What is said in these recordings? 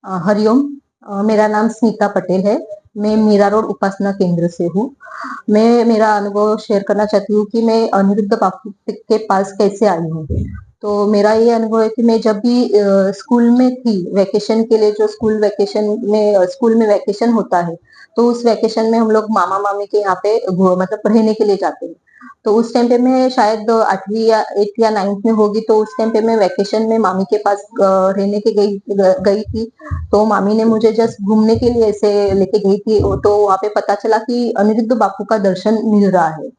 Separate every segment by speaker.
Speaker 1: हरिओम। मेरा नाम स्मिता पटेल है। मैं मीरा रोड उपासना केंद्र से हूँ। मैं मेरा अनुभव शेयर करना चाहती हूँ कि मैं अनिरुद्ध बापू के पास कैसे आई हूँ। तो मेरा ये अनुभव है कि मैं जब भी स्कूल में थी, वैकेशन के लिए, जो स्कूल में वैकेशन होता है, तो उस वैकेशन में हम लोग मामा मामी के यहाँ पे मतलब रहने के लिए जाते हैं। तो उस टाइम पे मैं शायद 8वीं या 8th या 9th में होगी, तो उस टाइम पे मैं वैकेशन में मामी के पास रहने के गई थी। तो मामी ने मुझे जस्ट घूमने के लिए ऐसे लेके गई थी, तो वहां पे पता चला कि अनिरुद्ध बापू का दर्शन मिल रहा है।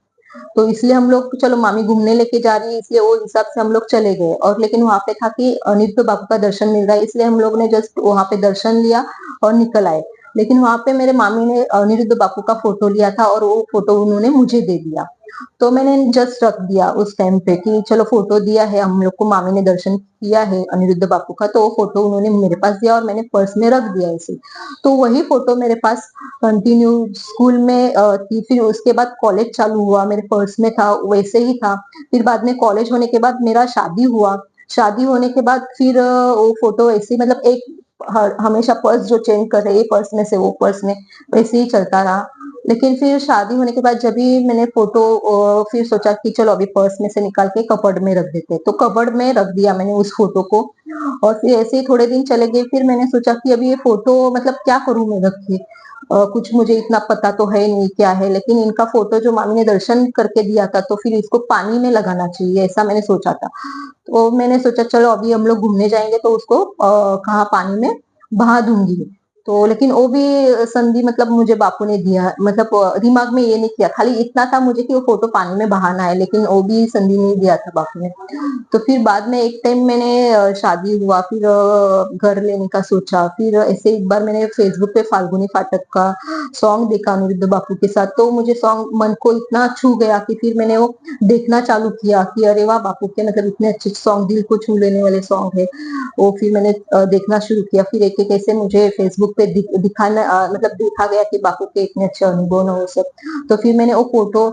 Speaker 1: तो इसलिए हम लोग, चलो मामी घूमने लेके जा रही है, इसलिए वो हिसाब से हम लोग चले गए। और लेकिन वहां पे था कि अनिरुद्ध बापू का दर्शन मिल रहा है, इसलिए हम लोग ने जस्ट वहां पे दर्शन लिया और निकल आए। लेकिन वहां पे मेरे मामी ने अनिरुद्ध बापू का फोटो लिया था और वो फोटो उन्होंने मुझे दे दिया। तो मैंने जस्ट रख दिया उस टाइम पे कि चलो फोटो दिया है हम लोग को, मामी ने दर्शन किया है अनिरुद्ध बापू का, तो वो फोटो उन्होंने मेरे पास दिया और मैंने पर्स में रख दिया ऐसे। तो वही फोटो मेरे पास कंटिन्यू स्कूल में थी। फिर उसके बाद कॉलेज चालू हुआ, मेरे पर्स में था, वैसे ही था। फिर बाद में कॉलेज होने के बाद मेरा शादी हुआ। शादी होने के बाद फिर वो फोटो ऐसे मतलब एक हमेशा पर्स जो चेंज कर रहे, ये पर्स में से वो पर्स में, वैसे ही चलता रहा। लेकिन फिर शादी होने के बाद जब भी मैंने फोटो फिर सोचा कि चलो अभी पर्स में से निकाल के कपबोर्ड में रख देते, तो कपबोर्ड में रख दिया मैंने उस फोटो को। और फिर ऐसे ही थोड़े दिन चले गए, फिर मैंने सोचा कि अभी ये फोटो मतलब क्या करूं मैं रख के। कुछ मुझे इतना पता तो है नहीं क्या है, लेकिन इनका फोटो जो मामी ने दर्शन करके दिया था, तो फिर इसको पानी में लगाना चाहिए, ऐसा मैंने सोचा था। तो मैंने सोचा चलो अभी हम लोग घूमने जाएंगे तो उसको कहाँ पानी में बहा दूंगी। तो लेकिन वो भी संधि मतलब मुझे बापू ने दिया, मतलब दिमाग में ये नहीं किया, खाली इतना था मुझे कि वो फोटो पानी में बहाना है, लेकिन वो भी संधि नहीं दिया था बापू ने। तो फिर बाद में एक टाइम मैंने शादी हुआ, फिर घर लेने का सोचा। फिर ऐसे एक बार मैंने फेसबुक पे फाल्गुनी फाटक का सॉन्ग देखा अनिरुद्ध बापू के साथ, तो मुझे सॉन्ग मन को इतना छू गया कि फिर मैंने वो देखना चालू किया कि अरे वाह, बापू के मतलब इतने अच्छे सॉन्ग, दिल को छू लेने वाले सॉन्ग है वो। फिर मैंने देखना शुरू किया। फिर एक एक ऐसे मुझे फेसबुक पे दिखाना मतलब देखा गया कि बापू के इतने अच्छे अनुभव है वो सब। तो फिर मैंने वो फोटो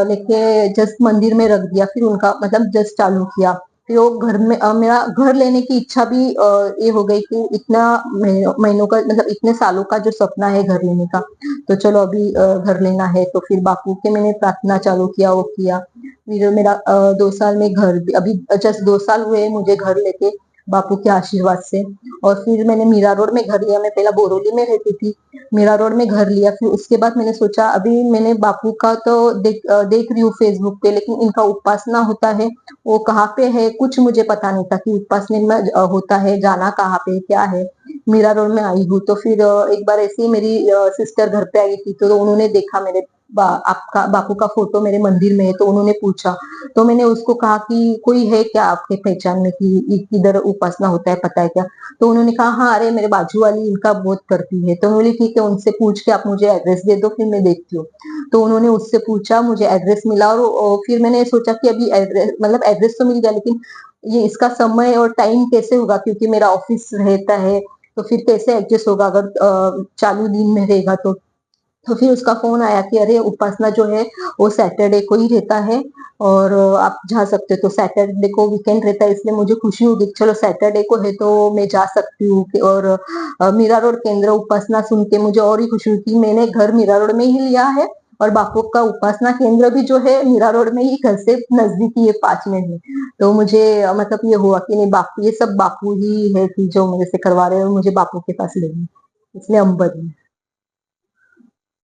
Speaker 1: लेके जस्ट मंदिर में रख दिया, फिर उनका मतलब जस्ट चालू किया। फिर वो घर में मेरा घर लेने की इच्छा भी ये हो गई कि इतना महीनों का मतलब इतने सालों का जो सपना है घर लेने का, तो चलो अभी घर लेना है। तो फिर बापू के मैंने प्रार्थना चालू किया, वो किया। फिर मेरा 2 साल में घर अभी जस्ट 2 साल हुए मुझे घर लेके, बापू के आशीर्वाद से। और फिर मैंने मीरा रोड में घर लिया। मैं पहला बोरोली में रहती थी, मीरा रोड में घर लिया। फिर उसके बाद मैंने सोचा अभी मैंने बापू का तो देख रही हूँ फेसबुक पे, लेकिन इनका उपासना होता है, वो कहाँ पे है कुछ मुझे पता नहीं था कि उपासना में होता है, जाना कहाँ पे क्या है। मीरा रोड में आई हूँ। तो फिर एक बार ऐसे ही मेरी सिस्टर घर पे आई थी, तो उन्होंने देखा मेरे आपका बापू का फोटो मेरे मंदिर में है, तो उन्होंने पूछा। तो मैंने उसको कहा कि कोई है क्या आपके पहचान में कि किधर उपासना होता है, पता है क्या। तो उन्होंने कहा हाँ, अरे मेरे बाजू वाली इनका बहुत करती है। तो मैं बोली ठीक है, उनसे पूछ के आप मुझे एड्रेस दे दो, फिर मैं देखती हूँ। तो उन्होंने उससे पूछा, मुझे एड्रेस मिला। और फिर मैंने सोचा कि अभी एड्रेस मतलब एड्रेस तो मिल गया, लेकिन ये इसका समय और टाइम कैसे होगा, क्योंकि मेरा ऑफिस रहता है, तो फिर कैसे एडजस्ट होगा अगर चालू दिन में रहेगा तो फिर उसका फोन आया कि अरे उपासना जो है वो सैटरडे को ही रहता है और आप जा सकते हो। तो सैटरडे को वीकेंड रहता है, इसलिए मुझे खुशी होगी चलो सैटरडे को है तो मैं जा सकती हूँ और मीरा रोड केंद्र उपासना सुन के मुझे और ही खुशी हुई कि मैंने घर मीरा रोड में ही लिया है और बापू का उपासना केंद्र भी जो है मीरा रोड में ही, घर से नजदीकी है, 5 मिनट में। तो मुझे मतलब ये हुआ कि नहीं, बापू ये सब बापू ही है कि जो मेरे से करवा रहे हैं और मुझे बापू के पास ले गए, इसलिए हम बदले।